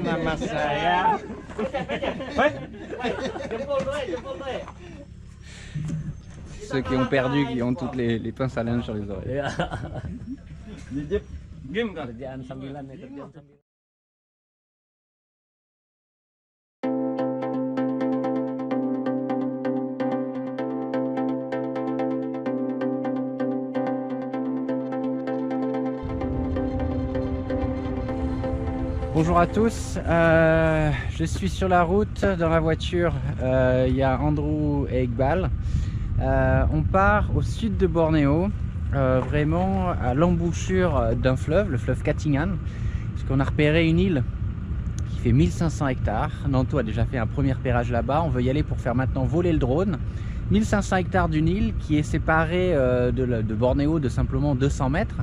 nama saya. Ceux qui ont perdu, qui ont toutes les pinces à linge sur les oreilles. Kerjaan sambilan ya, kerjaan sambilan. Bonjour à tous, je suis sur la route, dans la voiture, il y a Andrew et Iqbal. On part au sud de Bornéo, vraiment à l'embouchure d'un fleuve, le fleuve Katingan, parce qu'on a repéré une île qui fait 1500 hectares. Nanto a déjà fait un premier repérage là-bas, on veut y aller pour faire maintenant voler le drone. 1500 hectares d'une île qui est séparée de Bornéo de simplement 200 mètres.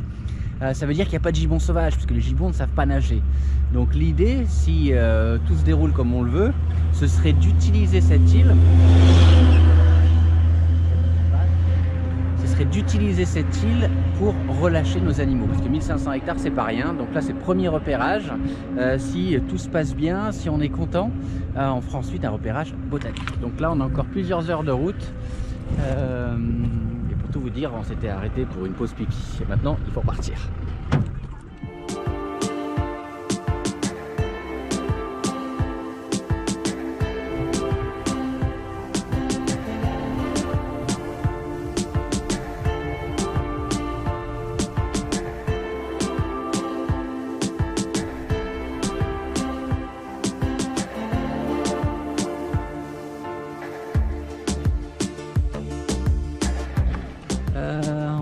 Ça veut dire qu'il n'y a pas de gibbons sauvages, parce que les gibbons ne savent pas nager. Donc l'idée, si tout se déroule comme on le veut, ce serait d'utiliser cette île. Pour relâcher nos animaux, parce que 1500 hectares c'est pas rien. Donc là c'est premier repérage. Si tout se passe bien, si on est content, on fera ensuite un repérage botanique. Donc là on a encore plusieurs heures de route. Et pour tout vous dire, on s'était arrêté pour une pause pipi. Et maintenant il faut partir.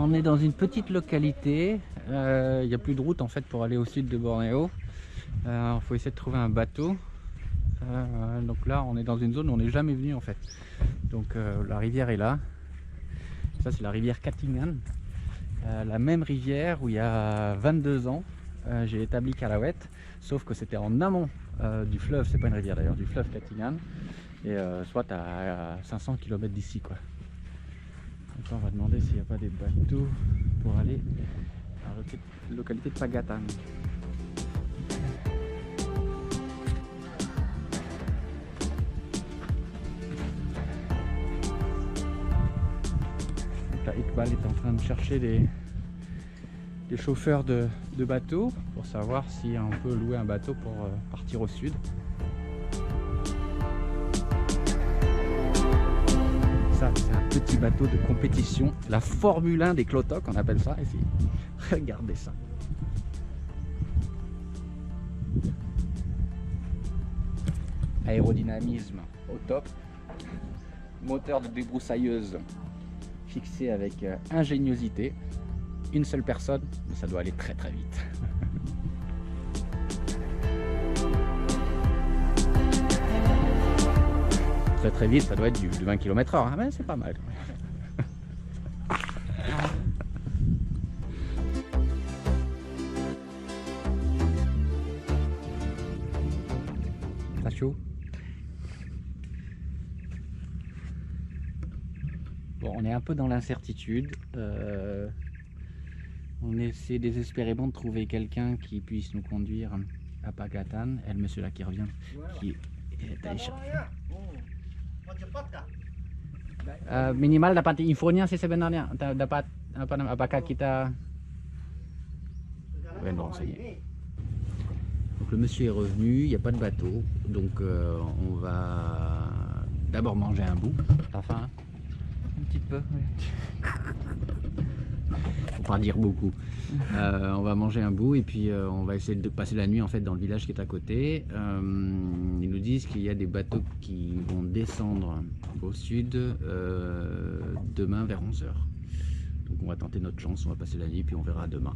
On est dans une petite localité, il n'y a plus de route en fait pour aller au sud de Bornéo. Il faut essayer de trouver un bateau. Donc là on est dans une zone où on n'est jamais venu en fait. Donc la rivière est là. Ça c'est la rivière Katingan, la même rivière où il y a 22 ans j'ai établi Calawet, sauf que c'était en amont du fleuve, c'est pas une rivière d'ailleurs, du fleuve Katingan, et soit à 500 km d'ici quoi. Donc on va demander s'il n'y a pas des bateaux pour aller à la localité de Pagatan. Donc là, Iqbal est en train de chercher des chauffeurs de bateaux pour savoir si on peut louer un bateau pour partir au sud. Ça, c'est un petit bateau de compétition, la Formule 1 des Clotocs, on appelle ça ici. Regardez ça. Aérodynamisme au top. Moteur de débroussailleuse fixé avec ingéniosité. Une seule personne, mais ça doit aller très très vite. Très très vite, ça doit être du 20 km/h, hein, mais c'est pas mal. T'as chaud? Bon, on est un peu dans l'incertitude. On essaie désespérément de trouver quelqu'un qui puisse nous conduire à Pagatan. Et le monsieur là qui revient, qui est allé chercher. Minimal dapat infonya sih sebenarnya, dapat apa namanya, apakah kita renseigner. Donc le monsieur est revenu, il n'y a pas de bateau, donc on va d'abord manger un bout. T'as faim? Un petit peu, oui. Faut pas dire beaucoup. On va manger un bout et puis on va essayer de passer la nuit en fait dans le village qui est à côté. Ils nous disent qu'il y a des bateaux qui vont descendre au sud demain vers 11 h. Donc on va tenter notre chance, on va passer la nuit puis on verra demain.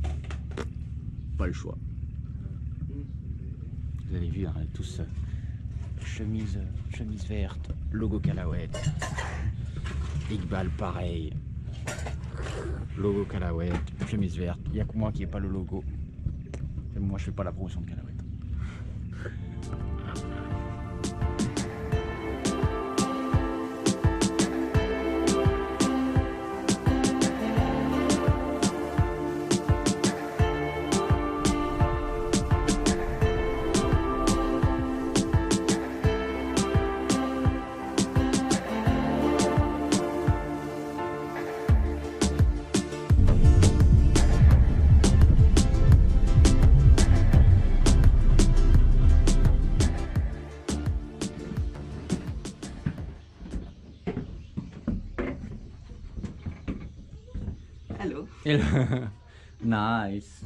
Pas le choix. Vous avez vu, hein, tous chemise verte, logo Calawet. Iqbal pareil. Logo Calawet, chemise verte. Il n'y a que moi qui n'ai pas le logo. Et moi je fais pas la promotion de Calawet. Et le... Nice.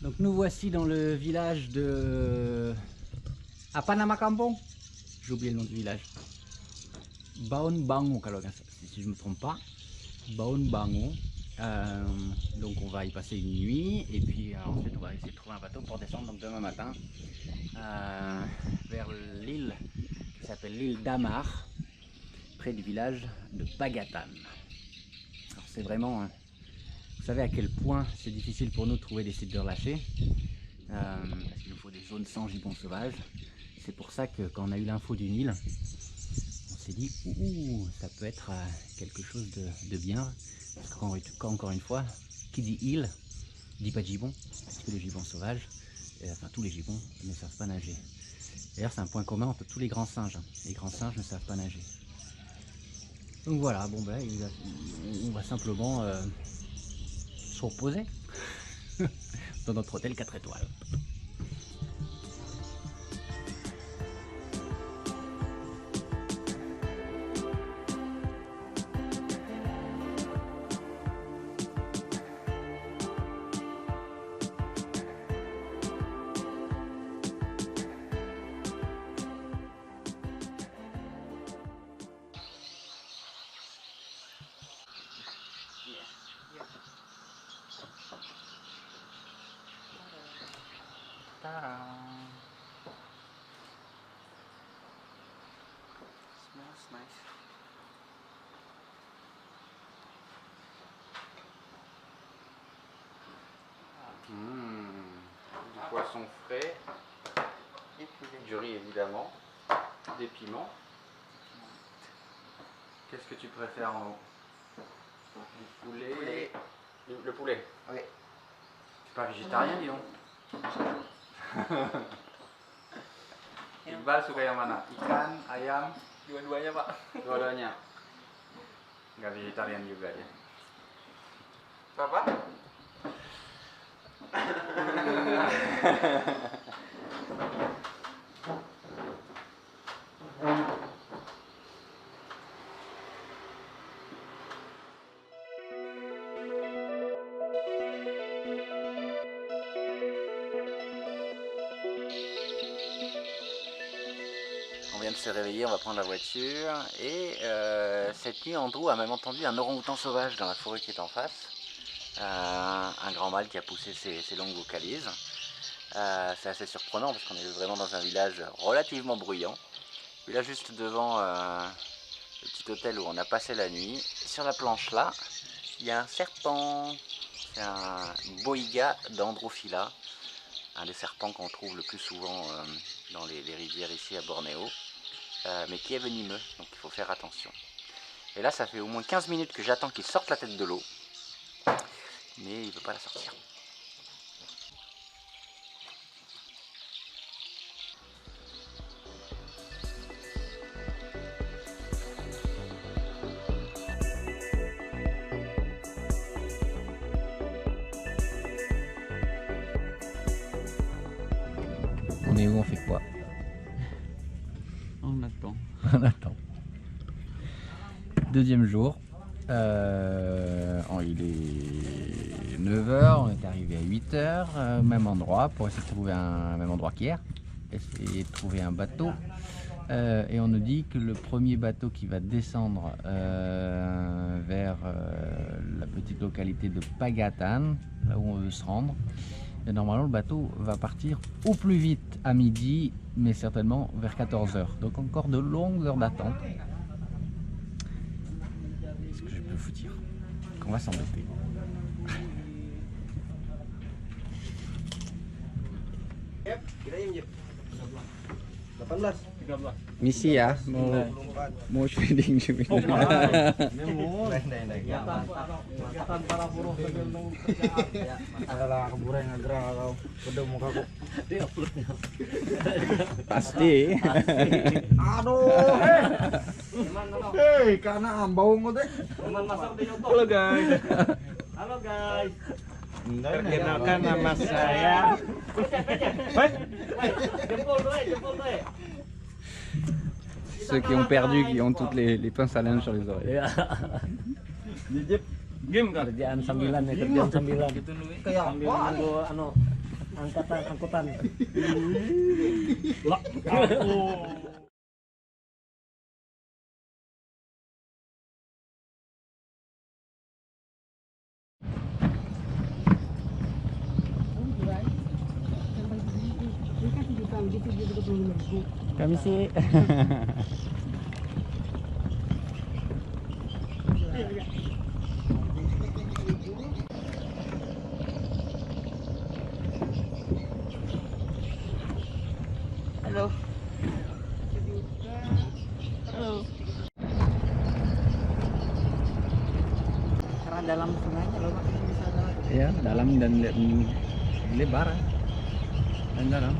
Donc nous voici dans le village de... Apa nama kampung? J'ai oublié le nom du village. Baon Bango, si je ne me trompe pas. Baon Bango. Donc on va y passer une nuit et puis ensuite on va essayer de trouver un bateau pour descendre donc demain matin vers l'île qui s'appelle l'île d'Amar, près du village de Pagatan. Alors c'est vraiment, vous savez à quel point c'est difficile pour nous de trouver des sites de relâcher, parce qu'il nous faut des zones sans gibbons sauvages. C'est pour ça que quand on a eu l'info d'une île, on s'est dit ouh, ça peut être quelque chose de bien. Parce qu'encore une fois, qui dit île, dit pas de gibbon, parce que les gibbons sauvages, enfin tous les gibbons ne savent pas nager. D'ailleurs c'est un point commun entre tous les grands singes. Les grands singes ne savent pas nager. Donc voilà, bon ben on va simplement se reposer dans notre hôtel 4 étoiles. Smells nice. Du poisson frais, du riz évidemment, des piments. Qu'est-ce que tu préfères en haut? Du poulet. Le poulet? Oui. Tu es pas végétarien, dis donc? Iqbal suka yang mana? Ikan, ayam? Dua-duanya Pak. Dua-duanya. Nggak vegetarian juga dia. Apa? On vient de se réveiller, on va prendre la voiture et cette nuit Andrew a même entendu un orang-outan sauvage dans la forêt qui est en face. Un grand mâle qui a poussé ses longues vocalises. C'est assez surprenant parce qu'on est vraiment dans un village relativement bruyant. Et là juste devant le petit hôtel où on a passé la nuit, sur la planche là, il y a un serpent. C'est un boiga d'Androphila, un des serpents qu'on trouve le plus souvent dans les rivières ici à Bornéo, mais qui est venimeux, donc il faut faire attention. Et là ça fait au moins 15 minutes que j'attends qu'il sorte la tête de l'eau, mais il ne veut pas la sortir. On est où, on fait quoi? On attend. On attend. Deuxième jour. Il est 9 h, on est arrivé à 8 h, même endroit, pour essayer de trouver un même endroit qu'hier. Essayer de trouver un bateau. Et on nous dit que le premier bateau qui va descendre vers la petite localité de Pagatan, là où on veut se rendre, et normalement le bateau va partir au plus vite à midi, mais certainement vers 14 h. Donc encore de longues heures d'attente. Est-ce que je peux vous dire qu'on va s'embêter? Misi ya, mau shooting juga. Para buruh adalah keburan ngegerang atau udah muka kok. Pasti. Aduh, karena ambau ngote. Teman masak di YouTube. Halo guys. Halo Halo guys. Perkenalkan nama saya. Jempol doy, jempol doy. Ceux qui ont perdu, qui ont toutes les pinces à linge sur les oreilles. Jijip. Game kan? Kerjaan sambilan ya, kerjaan sambilan. Kayak Sambil apa? nunggu angkutan. Lah, aku. Kami sih. Halo. Karena dalam sungainya loh makanya bisa lewat. Ya, dalam dan lebar. Dan dalam.